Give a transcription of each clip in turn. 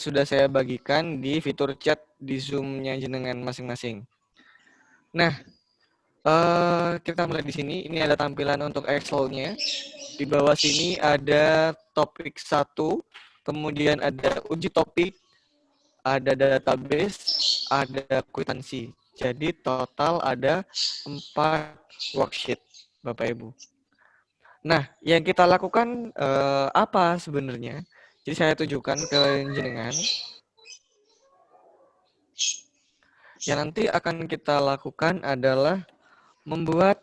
sudah saya bagikan di fitur chat di Zoom-nya jenengan masing-masing. Nah, kita mulai di sini. Ini ada tampilan untuk Excel-nya. Di bawah sini ada topik 1, kemudian ada uji topik, ada database, ada kwitansi. Jadi total ada 4 worksheet, Bapak Ibu. Nah, yang kita lakukan apa sebenarnya? Jadi saya tunjukkan ke jenengan. Yang nanti akan kita lakukan adalah membuat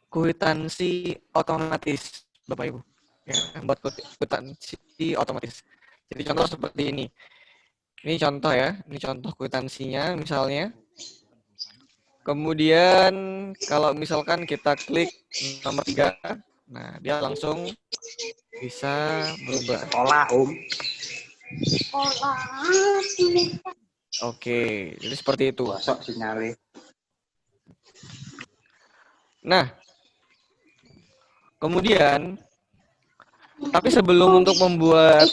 kwitansi otomatis, Bapak Ibu. Ya, membuat kwitansi otomatis. Jadi contoh seperti ini. Ini contoh ya, ini contoh kwitansinya misalnya. Kemudian kalau misalkan kita klik nomor 3, nah dia langsung bisa berubah. Sekolah, Om. Oke, jadi seperti itu. Bosok sinyalnya. Nah, kemudian, tapi sebelum untuk membuat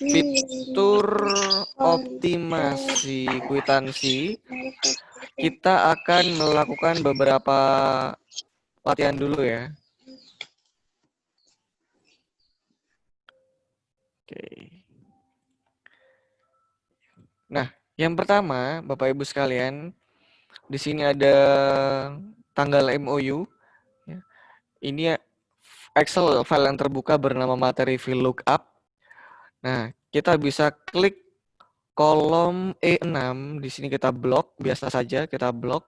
fitur optimasi kwitansi, kita akan melakukan beberapa latihan dulu ya. Oke. Nah, yang pertama, Bapak Ibu sekalian, di sini ada tanggal MOU. Ini Excel file yang terbuka bernama materi VLOOKUP. Nah, kita bisa klik kolom E6, di sini kita blok, biasa saja kita blok.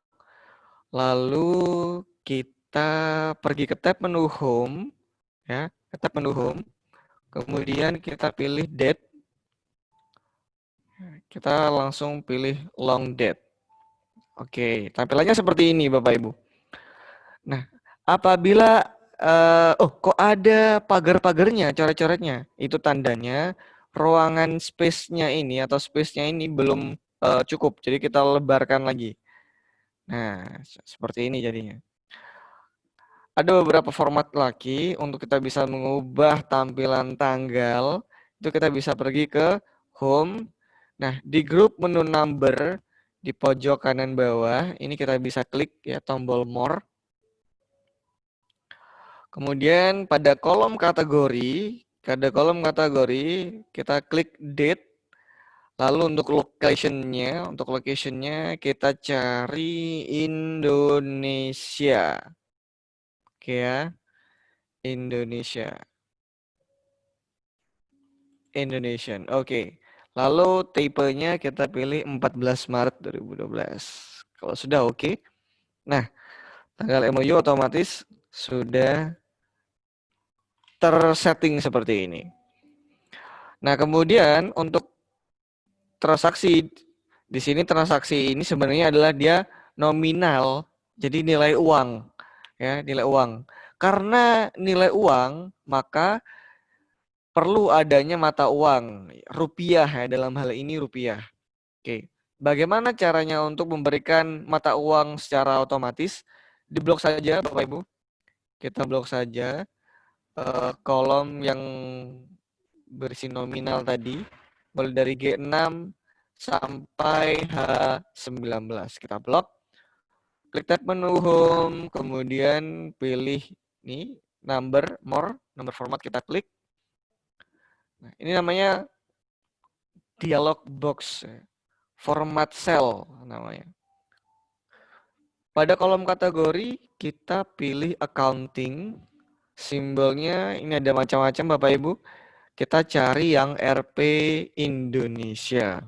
Lalu kita pergi ke tab menu Home, ya, ke tab menu Home. Kemudian kita pilih Date. Kita langsung pilih Long Date. Oke, tampilannya seperti ini Bapak Ibu. Nah, apabila kok ada pagar-pagarnya, coret-coretnya, itu tandanya ruangan space-nya ini atau space-nya ini belum cukup. Jadi kita lebarkan lagi. Nah, seperti ini jadinya. Ada beberapa format lagi untuk kita bisa mengubah tampilan tanggal. Itu kita bisa pergi ke Home. Nah, di grup menu Number di pojok kanan bawah, ini kita bisa klik ya tombol More. Kemudian pada kolom kategori, kita klik Date. Lalu untuk location-nya kita cari Indonesia. Oke ya. Indonesia. Indonesian. Oke. Lalu tipenya kita pilih 14 Maret 2012. Kalau sudah oke. Nah, tanggal MOU otomatis sudah tersetting seperti ini. Nah, kemudian untuk transaksi di sini, transaksi ini sebenarnya adalah dia nominal, jadi nilai uang, ya, nilai uang. Karena nilai uang, maka perlu adanya mata uang rupiah ya, dalam hal ini rupiah. Oke, bagaimana caranya untuk memberikan mata uang secara otomatis? Diblok saja, Bapak Ibu. Kita blok saja kolom yang berisi nominal tadi, mulai dari G6 sampai H19. Kita blok. Klik tab menu Home, kemudian pilih nih number more, nomor format kita klik. Nah, ini namanya dialog box, format cell namanya. Pada kolom kategori kita pilih accounting, simbolnya ini ada macam-macam Bapak Ibu. Kita cari yang RP Indonesia.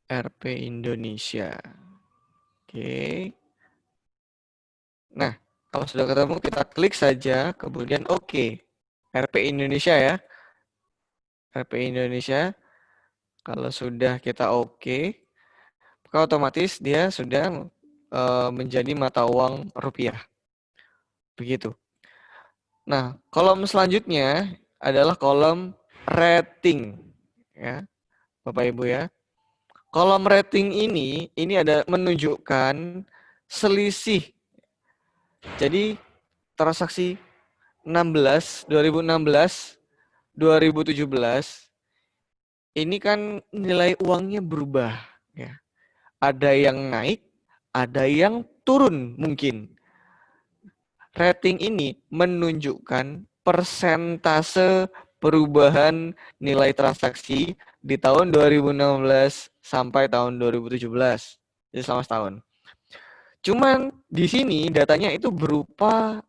RP Indonesia. Oke. Nah, kalau sudah ketemu kita klik saja, kemudian oke. RP Indonesia ya. RP Indonesia. Kalau sudah kita oke, maka otomatis dia sudah menjadi mata uang rupiah. Begitu. Nah, kolom selanjutnya adalah kolom rating. Ya, Bapak Ibu ya. Kolom rating ini ada menunjukkan selisih. Jadi transaksi 2016, 2017 ini kan nilai uangnya berubah ya. Ada yang naik, ada yang turun mungkin. Rating ini menunjukkan persentase perubahan nilai transaksi di tahun 2016 sampai tahun 2017. Jadi selama setahun. Cuman di sini datanya itu berupa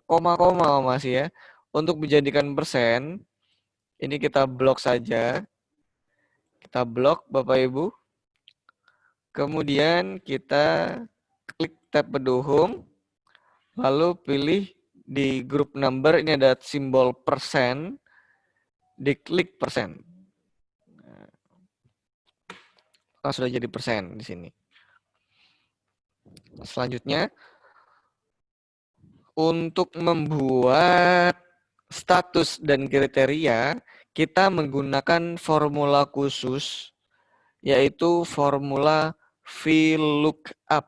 koma-koma Mas ya. Untuk menjadikan persen, ini kita blok saja. Kita blok Bapak Ibu. Kemudian kita klik tab pendukung, lalu pilih di group number, ini ada simbol persen, diklik persen. Nah, sudah jadi persen di sini. Selanjutnya, untuk membuat status dan kriteria, kita menggunakan formula khusus, yaitu formula VLOOKUP.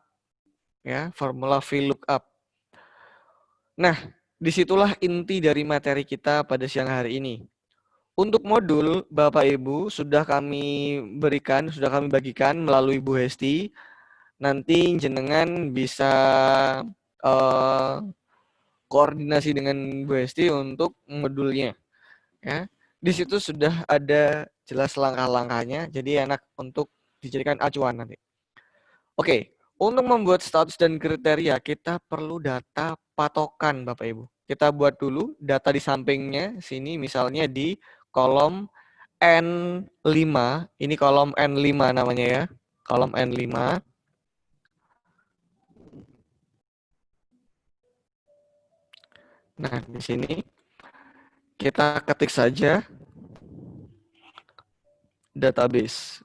Ya, formula VLOOKUP. Nah, disitulah inti dari materi kita pada siang hari ini. Untuk modul, Bapak Ibu sudah kami berikan, sudah kami bagikan melalui Bu Hesti. Nanti jenengan bisa koordinasi dengan Bu Hesti untuk modulnya. Ya, di situ sudah ada jelas langkah-langkahnya, jadi enak untuk dijadikan acuan nanti. Oke, untuk membuat status dan kriteria kita perlu data patokan Bapak Ibu. Kita buat dulu data di sampingnya sini, misalnya di kolom N5, ini kolom N5 namanya ya, kolom N5. Nah, di sini kita ketik saja database.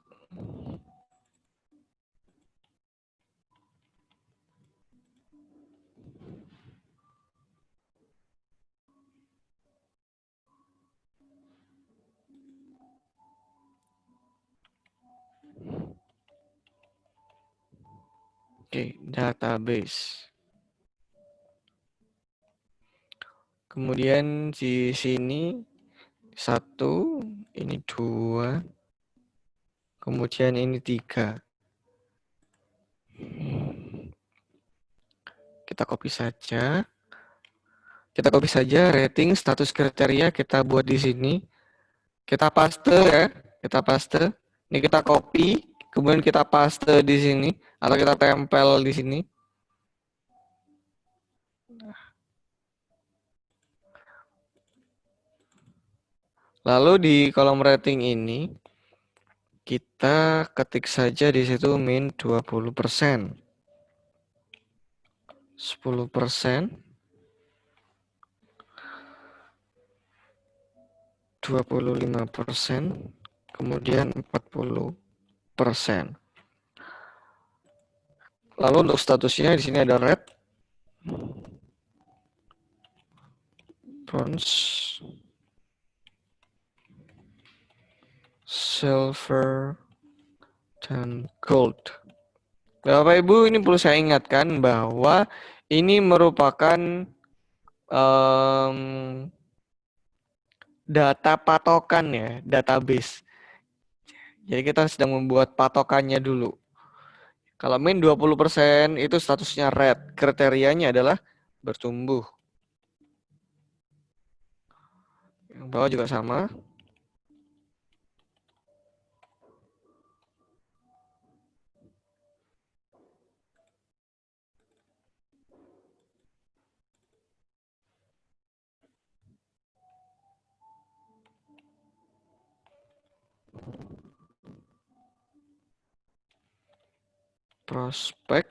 Oke, database. Kemudian di sini 1, ini 2, kemudian ini 3. Kita copy saja. Kita copy saja rating, status kriteria, kita buat di sini. Kita paste ya, kita paste. Ini kita copy, kemudian kita paste di sini atau kita tempel di sini. Lalu di kolom rating ini kita ketik saja di situ min 20%. 10%. 25%, kemudian 40%. Lalu untuk statusnya di sini ada red, bronze, silver, dan gold. Bapak Ibu, ini perlu saya ingatkan bahwa ini merupakan data patokan ya, database. Jadi kita sedang membuat patokannya dulu. Kalau min 20% itu statusnya red, kriterianya adalah bertumbuh. Yang bawah juga sama. Prospek.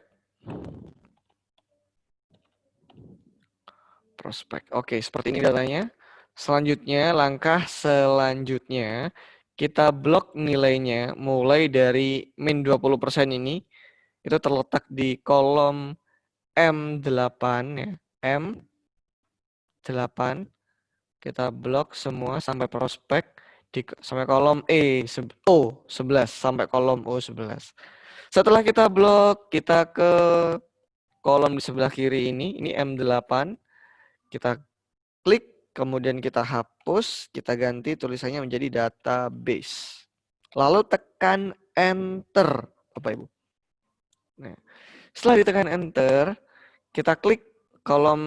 Oke, seperti ini datanya. Selanjutnya, langkah selanjutnya, kita blok nilainya mulai dari min 20% ini. Itu terletak di kolom M8 ya. M8. Kita blok semua sampai prospek sampai kolom O11 sampai kolom O11. Setelah kita blok, kita ke kolom di sebelah kiri ini M8. Kita klik, kemudian kita hapus, kita ganti tulisannya menjadi database. Lalu tekan Enter, Bapak Ibu. Nah, setelah ditekan Enter, kita klik kolom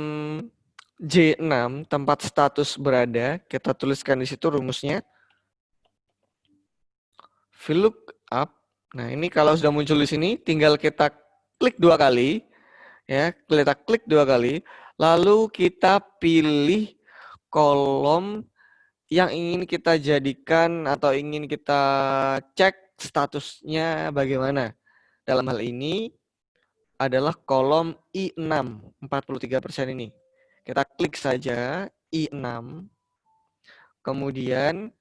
J6, tempat status berada. Kita tuliskan di situ rumusnya. VLOOKUP. Nah, ini kalau sudah muncul di sini, tinggal kita klik 2 kali. Ya, kita klik 2 kali. Lalu kita pilih kolom yang ingin kita jadikan atau ingin kita cek statusnya bagaimana. Dalam hal ini adalah kolom I6, 43% ini. Kita klik saja I6, kemudian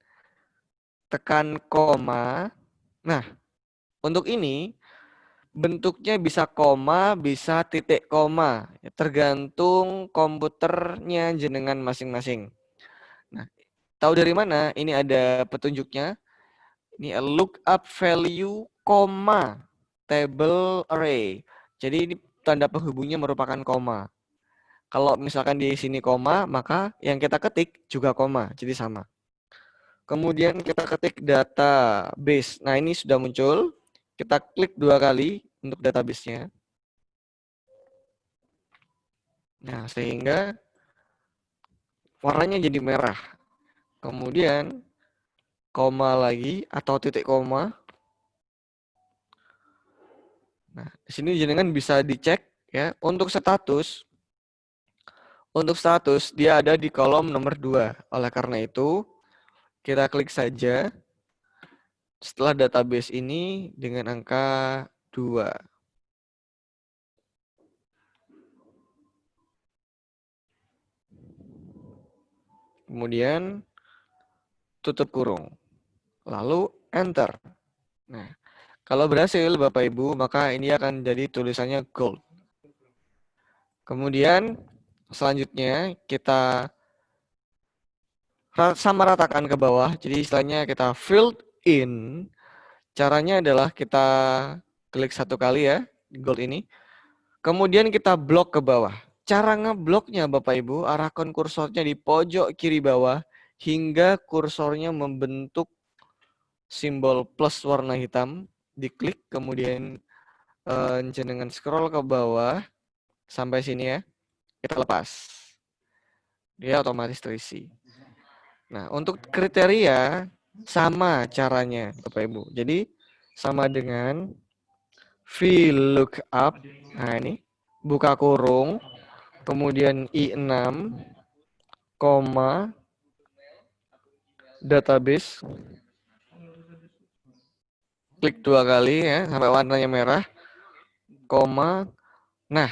tekan koma. Nah, untuk ini bentuknya bisa koma, bisa titik koma, tergantung komputernya jenengan masing-masing. Nah, tahu dari mana? Ini ada petunjuknya. Ini lookup value, koma, table array. Jadi ini tanda penghubungnya merupakan koma. Kalau misalkan di sini koma, maka yang kita ketik juga koma, jadi sama. Kemudian kita ketik database. Nah, ini sudah muncul. Kita klik 2 kali untuk database-nya. Nah, sehingga warnanya jadi merah. Kemudian koma lagi atau titik koma. Nah, di sini jenengan bisa dicek ya. Untuk status dia ada di kolom nomor 2. Oleh karena itu, kita klik saja setelah database ini dengan angka 2. Kemudian tutup kurung. Lalu enter. Nah, kalau berhasil Bapak Ibu, maka ini akan jadi tulisannya gold. Kemudian selanjutnya kita sama ratakan ke bawah. Jadi istilahnya kita filled in. Caranya adalah kita klik 1 kali ya, gold ini. Kemudian kita blok ke bawah. Cara ngebloknya Bapak Ibu, arahkan kursornya di pojok kiri bawah hingga kursornya membentuk simbol plus warna hitam. Diklik, kemudian jenengan scroll ke bawah sampai sini ya. Kita lepas. Dia otomatis terisi. Nah, untuk kriteria sama caranya Bapak Ibu. Jadi sama dengan VLOOKUP. Nah, ini buka kurung, kemudian I6, koma, database. Klik 2 kali ya sampai warnanya merah, koma. Nah,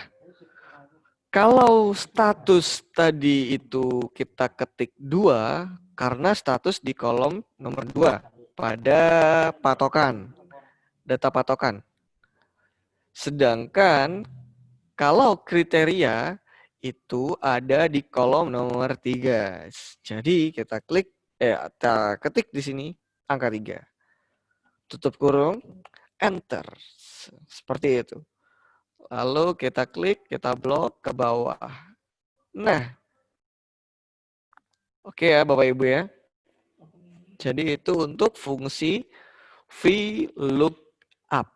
kalau status tadi itu kita ketik 2 karena status di kolom nomor 2 pada patokan, data patokan. Sedangkan kalau kriteria itu ada di kolom nomor 3. Jadi kita klik, kita ketik di sini angka 3. Tutup kurung, enter. Seperti itu. Lalu kita klik, kita blok ke bawah. Nah, oke ya Bapak Ibu ya. Jadi itu untuk fungsi VLOOKUP.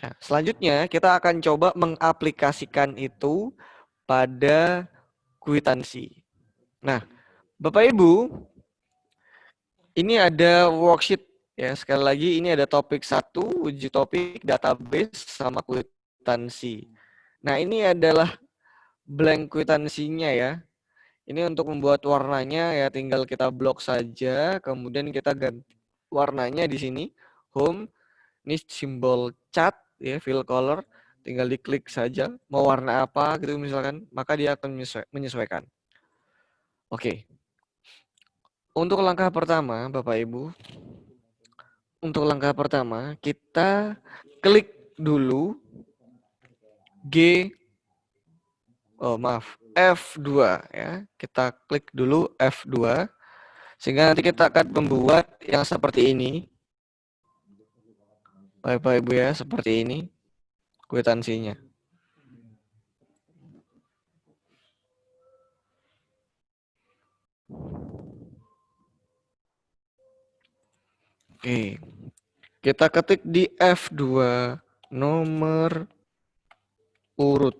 Nah, selanjutnya kita akan coba mengaplikasikan itu pada kwitansi. Nah, Bapak Ibu, ini ada worksheet ya. Sekali lagi ini ada topik 1, uji topik database sama kwitansi. Nah, ini adalah blank kwitansinya ya. Ini untuk membuat warnanya ya tinggal kita blok saja, kemudian kita ganti warnanya di sini home. Ini simbol cat ya, fill color, tinggal diklik saja mau warna apa gitu misalkan, maka dia akan menyesuaikan. Oke. Untuk langkah pertama, Bapak Ibu, untuk langkah pertama kita klik dulu F2 ya. Kita klik dulu F2 sehingga nanti kita akan membuat yang seperti ini. Bapak Ibu ya, seperti ini kwitansinya. Oke. Kita ketik di F2 nomor urut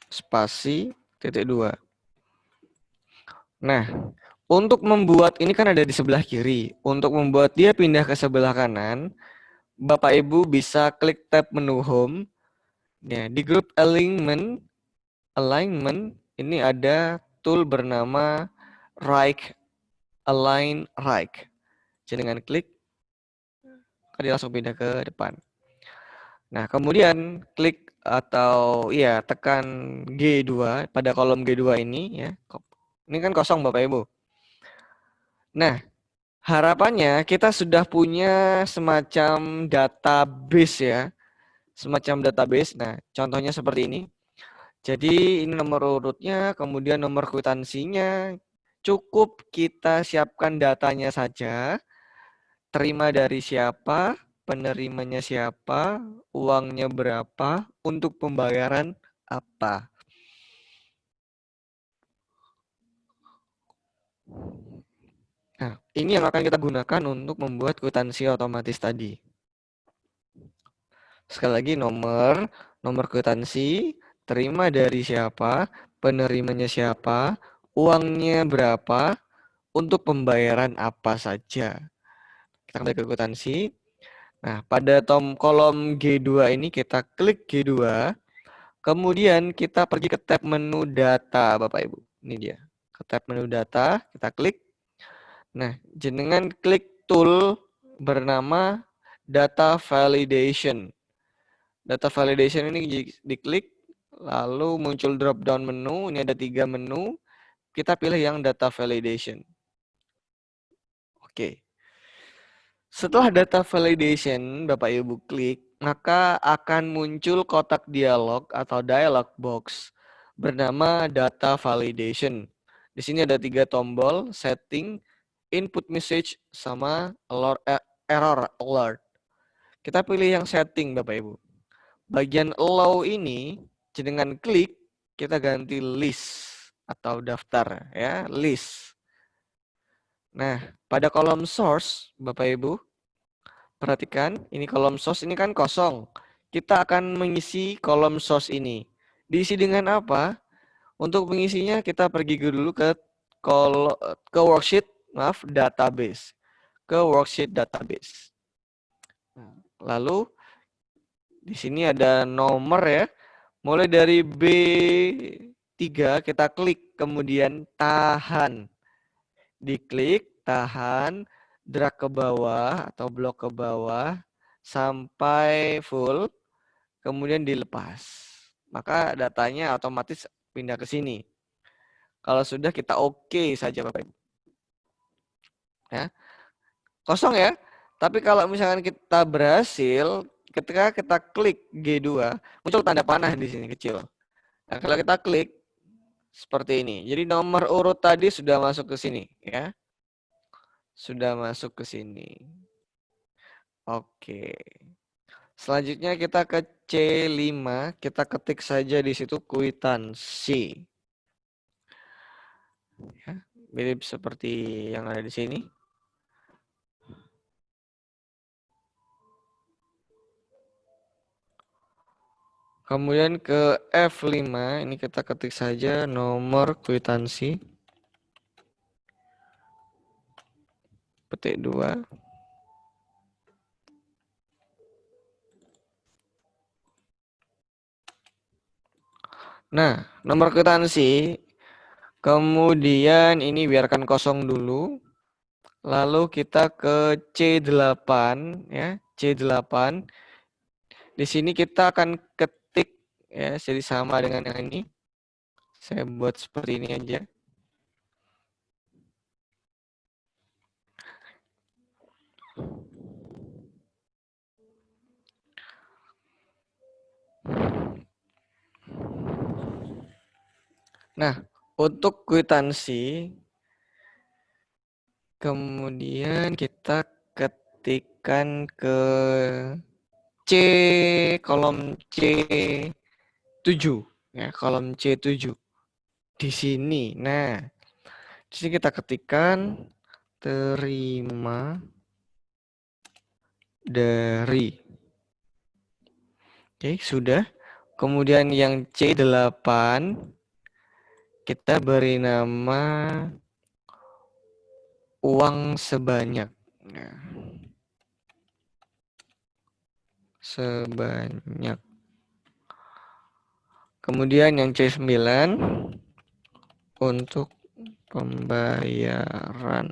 spasi titik 2. Nah, untuk membuat ini kan ada di sebelah kiri. Untuk membuat dia pindah ke sebelah kanan, Bapak Ibu bisa klik tab menu home. Ya, di grup alignment ini ada tool bernama right align right. Jadi dengan klik dia langsung pindah ke depan. Nah, kemudian klik atau ya tekan G2 pada kolom G2 ini ya. Ini kan kosong Bapak Ibu. Nah, harapannya kita sudah punya semacam database ya. Semacam database. Nah, contohnya seperti ini. Jadi ini nomor urutnya, kemudian nomor kwitansinya. Cukup kita siapkan datanya saja. Terima dari siapa, penerimanya siapa, uangnya berapa, untuk pembayaran apa. Nah, ini yang akan kita gunakan untuk membuat kwitansi otomatis tadi. Sekali lagi nomor kwitansi, terima dari siapa, penerimanya siapa, uangnya berapa, untuk pembayaran apa saja. Kita kembali ke kwitansi. Nah, pada kolom G2 ini kita klik G2, kemudian kita pergi ke tab menu data, Bapak Ibu. Ini dia. Ke tab menu data, kita klik. Nah, jenengan klik tool bernama data validation. Data validation ini diklik, lalu muncul drop down menu. Ini ada 3 menu. Kita pilih yang data validation. Oke. Setelah data validation Bapak Ibu klik, maka akan muncul kotak dialog atau dialog box bernama data validation. Di sini ada 3 tombol, setting, input message, sama error alert. Kita pilih yang setting Bapak Ibu. Bagian allow ini dengan klik kita ganti list atau daftar ya, list. Nah, pada kolom source Bapak Ibu perhatikan, ini kolom source ini kan kosong. Kita akan mengisi kolom source ini. Diisi dengan apa? Untuk mengisinya kita pergi dulu ke worksheet, database. Ke worksheet database. Lalu di sini ada nomor ya. Mulai dari B3 kita klik, kemudian tahan. Diklik, tahan, drag ke bawah atau blok ke bawah sampai full, kemudian dilepas. Maka datanya otomatis pindah ke sini. Kalau sudah kita oke saja Bapak Ibu. Ya. Kosong ya. Tapi kalau misalkan kita berhasil, ketika kita klik G2, muncul tanda panah di sini kecil. Nah, kalau kita klik seperti ini. Jadi nomor urut tadi sudah masuk ke sini ya. Sudah masuk ke sini. Oke. Selanjutnya kita ke C5, kita ketik saja di situ kwitansi. Ya, mirip seperti yang ada di sini. Kemudian ke F5, ini kita ketik saja nomor kwitansi. Petik 2. Nah, nomor kwitansi. Kemudian ini biarkan kosong dulu. Lalu kita ke C8 ya, C8. Di sini kita akan ketik ya, jadi sama dengan yang ini. Saya buat seperti ini aja. Nah, untuk kwitansi kemudian kita ketik ketikkan ke C, kolom C7 ya, kolom C7 di sini. Nah, di sini kita ketikkan terima dari. Oke, sudah. Kemudian yang C8 kita beri nama uang sebanyak. Nah, sebanyak. Kemudian yang C9 untuk pembayaran.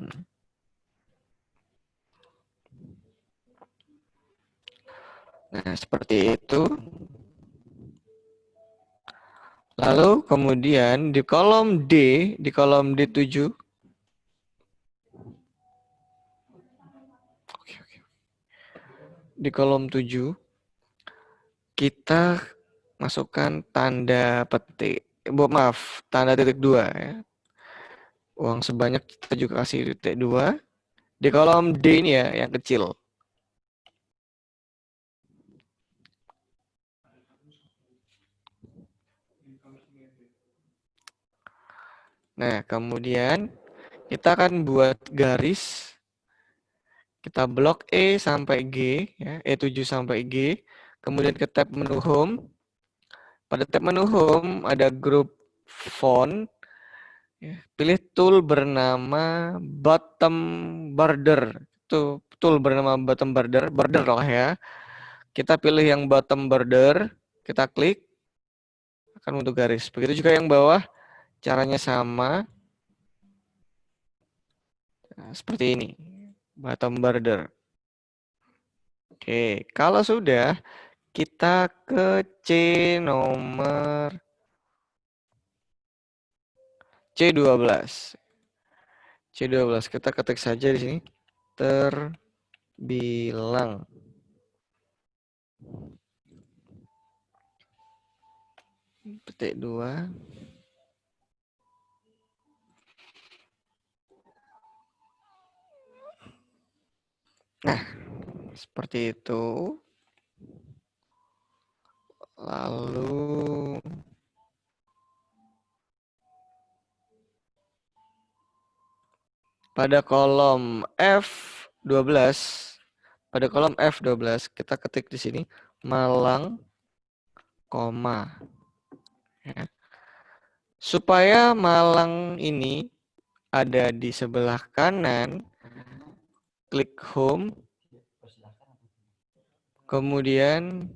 Nah, seperti itu. Lalu kemudian di kolom D7, di kolom 7 kita masukkan tanda petik. Maaf, tanda titik 2 ya. Uang sebanyak kita juga kasih titik 2. Di kolom D ini ya, yang kecil. Nah, kemudian kita akan buat garis. Kita blok E sampai G, ya, E7 sampai G. Kemudian ke tab menu home. Pada tab menu home ada grup font. Ya, pilih tool bernama bottom border. Itu tool bernama bottom border, border lah ya. Kita pilih yang bottom border, kita klik, akan bentuk garis. Begitu juga yang bawah, caranya sama. Nah, seperti ini, bottom border. Oke, kalau sudah, kita ke nomor C12. C12 kita ketik saja di sini. Terbilang. Petik 2. Nah, seperti itu. Lalu pada kolom F12, kita ketik di sini Malang, koma. Ya. Supaya Malang ini ada di sebelah kanan, klik home, kemudian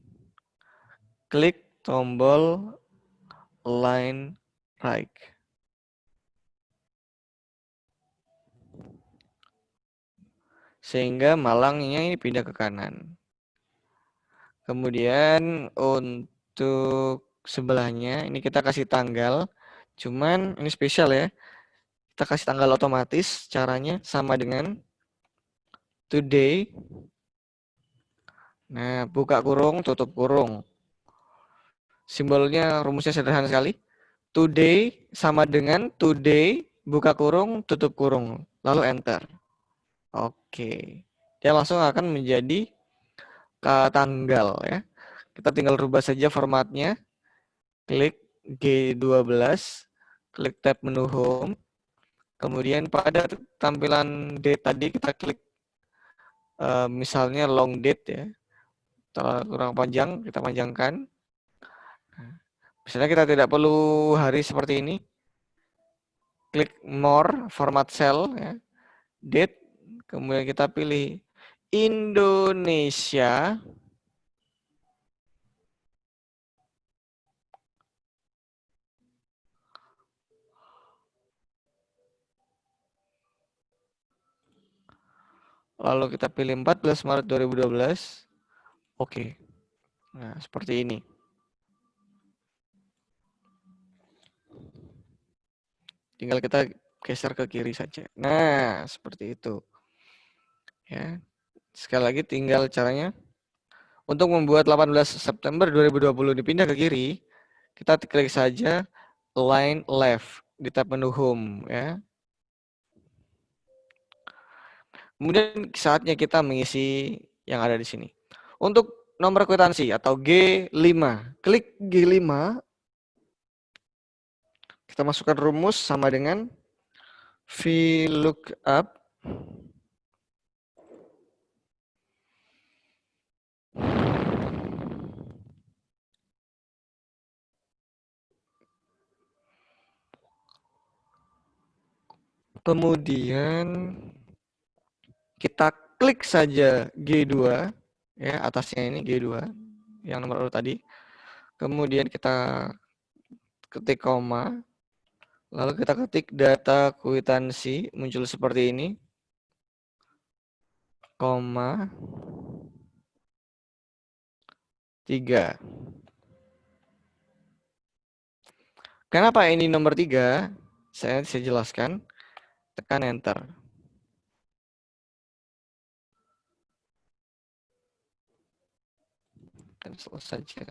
klik tombol line right. Sehingga Malangnya ini pindah ke kanan. Kemudian untuk sebelahnya ini kita kasih tanggal. Cuman ini spesial ya. Kita kasih tanggal otomatis. Caranya sama dengan today. Nah, buka kurung, tutup kurung. Simbolnya, rumusnya sederhana sekali. Today sama dengan today, buka kurung, tutup kurung. Lalu enter. Oke. Dia langsung akan menjadi tanggal ya. Kita tinggal rubah saja formatnya. Klik G12, klik tab menu home. Kemudian pada tampilan date tadi kita klik misalnya long date ya. Kurang panjang, kita panjangkan. Misalnya kita tidak perlu hari seperti ini. Klik more, format cell ya. Date, kemudian kita pilih Indonesia. Lalu kita pilih 14 Maret 2012. Oke. Nah, seperti ini. Tinggal kita geser ke kiri saja. Nah, seperti itu. Ya. Sekali lagi tinggal caranya. Untuk membuat 18 September 2020 dipindah ke kiri, kita klik saja line left di tab menu home ya. Kemudian saatnya kita mengisi yang ada di sini. Untuk nomor kwitansi atau G5, klik G5, kita masukkan rumus sama dengan VLOOKUP kemudian kita klik saja G2 ya, atasnya ini G2 yang nomor urut tadi. Kemudian kita ketik koma, lalu kita ketik data kwitansi, muncul seperti ini, koma 3. Kenapa ini nomor 3? Saya jelaskan. Tekan enter. Cancel saja.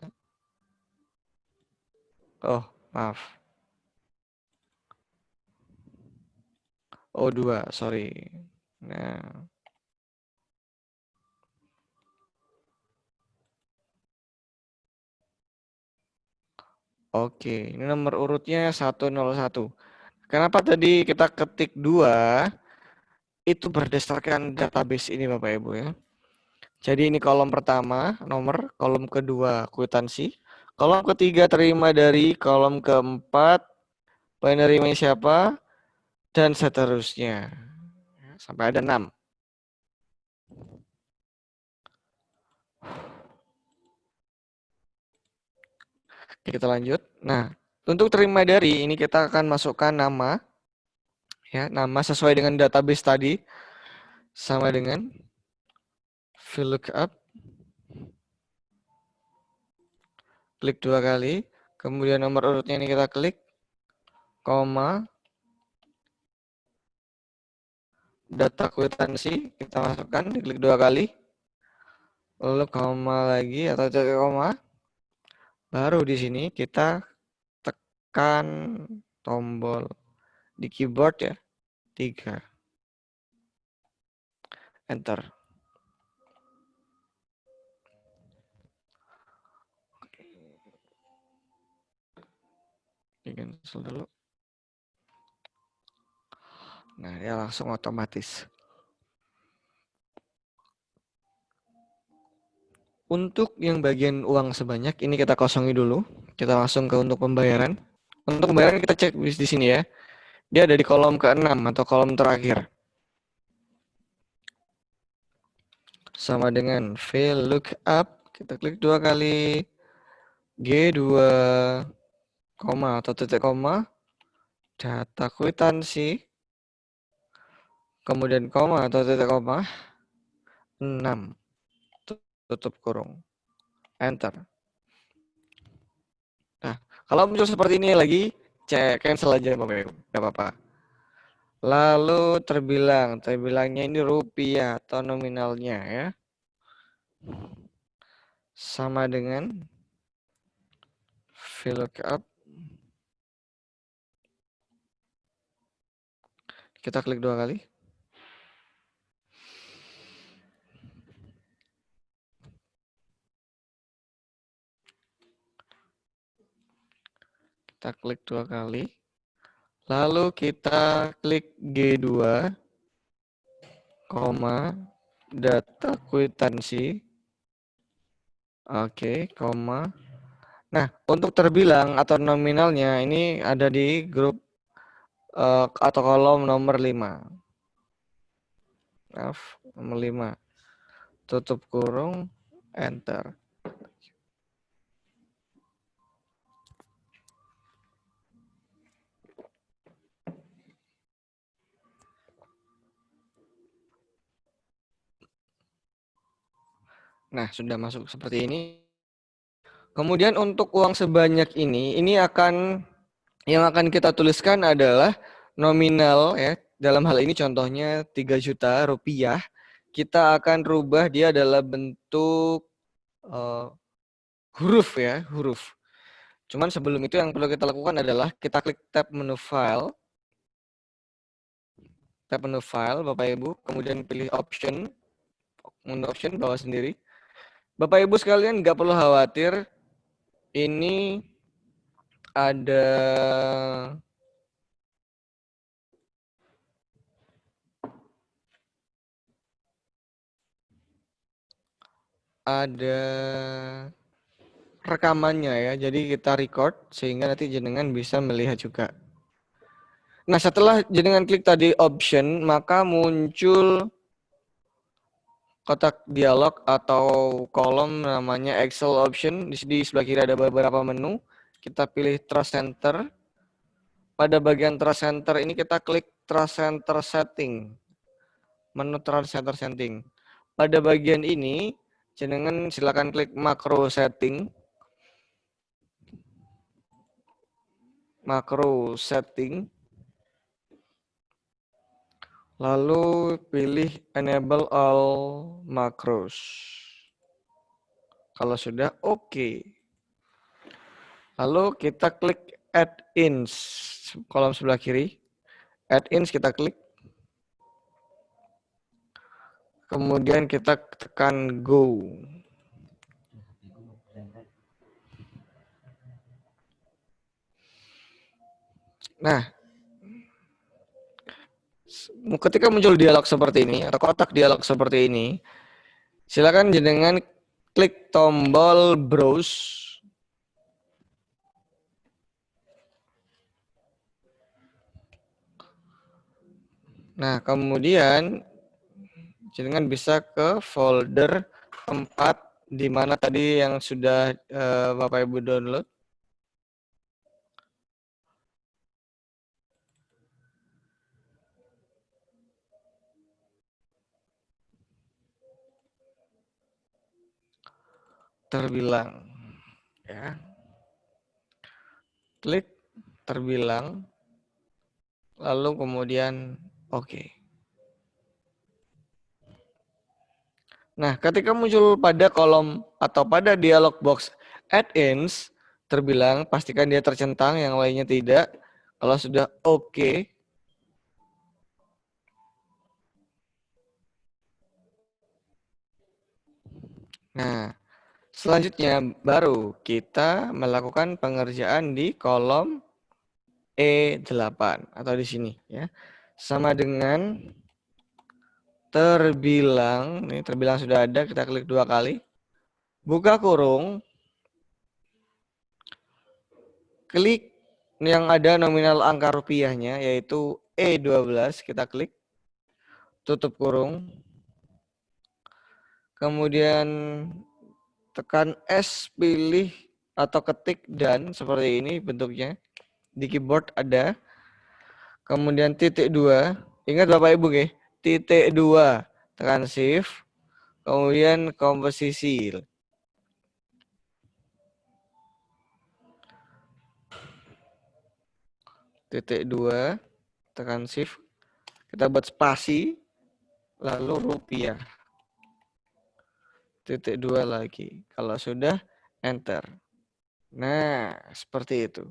Oh, maaf. O2, sorry. Nah, oke, ini nomor urutnya 101. Kenapa tadi kita ketik 2? Itu berdasarkan database ini Bapak Ibu ya. Jadi ini kolom pertama, nomor, kolom kedua kwitansi, kolom ketiga terima dari, kolom keempat penerimanya siapa, dan seterusnya. Sampai ada 6. Kita lanjut. Nah, untuk terima dari ini kita akan masukkan nama, ya, nama sesuai dengan database tadi, sama dengan VLOOKUP, klik 2 kali, kemudian nomor urutnya ini kita klik, koma, data kwitansi kita masukkan, diklik 2 kali, lalu koma lagi atau titik koma, baru di sini kita tekan tombol di keyboard ya, 3, enter. Di cancel dulu. Nah, dia langsung otomatis. Untuk yang bagian uang sebanyak ini kita kosongi dulu. Kita langsung ke untuk pembayaran. Untuk pembayaran kita cek di sini ya. Dia ada di kolom ke-6 atau kolom terakhir. Sama dengan VLOOKUP, kita klik 2 kali, G2, koma atau titik koma, data kwitansi, kemudian koma atau titik koma, 6, tutup kurung, enter. Nah, kalau muncul seperti ini lagi, cek cancel aja Bapak Ibu, nggak apa-apa. Lalu terbilangnya ini rupiah atau nominalnya ya, sama dengan VLOOKUP, kita klik 2 kali. Kita klik 2 kali. Lalu kita klik G2, koma, data kwitansi. Oke, koma. Nah, untuk terbilang atau nominalnya ini ada di grup atau kolom nomor 5. Maaf, nomor 5. Tutup kurung, enter. Nah, sudah masuk seperti ini. Kemudian untuk uang sebanyak ini yang akan kita tuliskan adalah nominal ya. Dalam hal ini contohnya 3 juta rupiah. Kita akan rubah dia adalah bentuk huruf ya, huruf. Cuman sebelum itu yang perlu kita lakukan adalah kita klik tab menu file. tab menu file Bapak Ibu, kemudian pilih option, menu option bawah sendiri. Bapak Ibu sekalian nggak perlu khawatir, ini ada rekamannya ya. Jadi kita record sehingga nanti jenengan bisa melihat juga. Nah, setelah jenengan klik tadi option, maka muncul kotak dialog atau kolom namanya Excel option. Di sebelah kiri ada beberapa menu. Kita pilih Trust Center. Pada bagian Trust Center ini kita klik Trust Center Setting. Menu Trust Center Setting. Pada bagian ini, jenengan silakan klik Macro Setting. Macro Setting. Lalu pilih Enable All Macros. Kalau sudah, oke. Lalu kita klik Add-ins, kolom sebelah kiri. Add-ins kita klik. Kemudian kita tekan Go. Nah, ketika muncul dialog seperti ini, atau kotak dialog seperti ini, silakan jenengan klik tombol Browse. Nah, kemudian jenengan bisa ke folder tempat di mana tadi yang sudah Bapak Ibu download. Terbilang. Ya. Klik terbilang. Lalu kemudian oke. Nah, ketika muncul pada kolom atau pada dialog box add-ins, terbilang pastikan dia tercentang, yang lainnya tidak. Kalau sudah oke. Nah, selanjutnya baru kita melakukan pengerjaan di kolom E8 atau di sini ya. Sama dengan terbilang, ini terbilang sudah ada, kita klik 2 kali. Buka kurung. Klik yang ada nominal angka rupiahnya yaitu E12, kita klik. Tutup kurung. Kemudian tekan S, pilih atau ketik dan seperti ini bentuknya. Di keyboard ada. Kemudian titik 2. Ingat Bapak Ibu ya, titik 2. Tekan shift. Kemudian komposisi. Titik 2. Tekan shift. Kita buat spasi. Lalu rupiah. Titik 2 lagi. Kalau sudah, enter. Nah, seperti itu.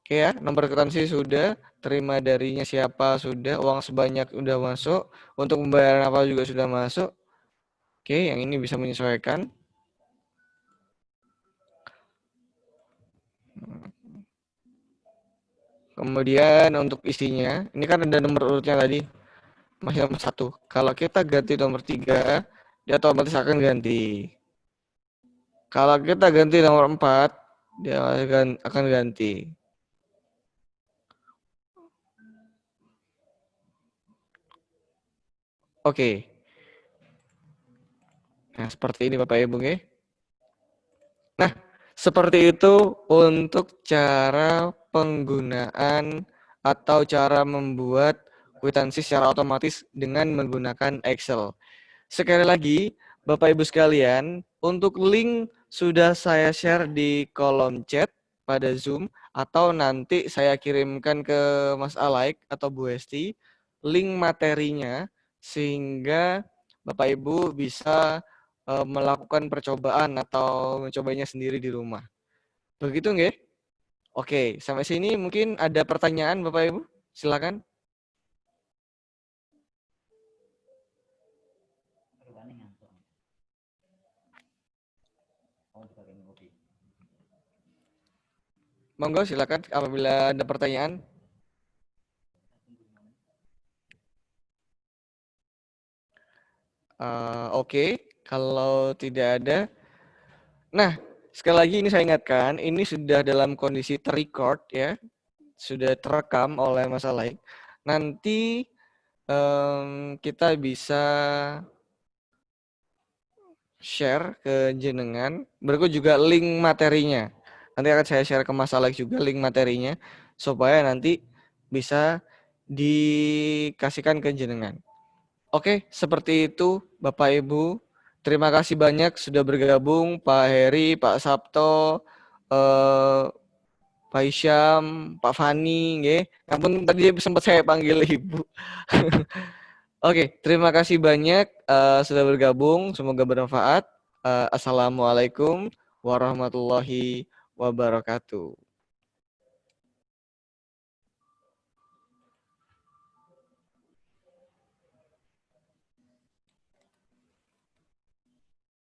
Oke ya, nomor kwitansi sudah, terima darinya siapa sudah, uang sebanyak sudah masuk, untuk pembayaran apa juga sudah masuk. Oke, yang ini bisa menyesuaikan. Kemudian untuk isinya, ini kan ada nomor urutnya tadi, masih nomor 1. Kalau kita ganti nomor 3, dia otomatis akan ganti. Kalau kita ganti nomor 4, dia akan ganti. Oke. Nah, seperti ini Bapak Ibu. Nah, seperti itu untuk cara penggunaan atau cara membuat kwitansi secara otomatis dengan menggunakan Excel. Sekali lagi, Bapak Ibu sekalian, untuk link sudah saya share di kolom chat pada Zoom atau nanti saya kirimkan ke Mas Alaik atau Bu Hesti link materinya sehingga Bapak Ibu bisa melakukan percobaan atau mencobanya sendiri di rumah. Begitu nggih? Oke, sampai sini mungkin ada pertanyaan Bapak Ibu? Silakan. Monggo silakan apabila ada pertanyaan. Oke, kalau tidak ada. Nah, sekali lagi ini saya ingatkan, ini sudah dalam kondisi terrecord ya, sudah terekam oleh Mas Alaik. Nanti kita bisa share ke jenengan. Berikut juga link materinya. Nanti akan saya share ke Mas Alex juga link materinya supaya nanti bisa dikasihkan ke jenengan. Oke, seperti itu Bapak Ibu. Terima kasih banyak sudah bergabung Pak Heri, Pak Sabto, Pak Isyam, Pak Fani, nggih. Ampun tadi sempat saya panggil Ibu. Oke, terima kasih banyak sudah bergabung. Semoga bermanfaat. Assalamualaikum warahmatullahi wabarakatuh.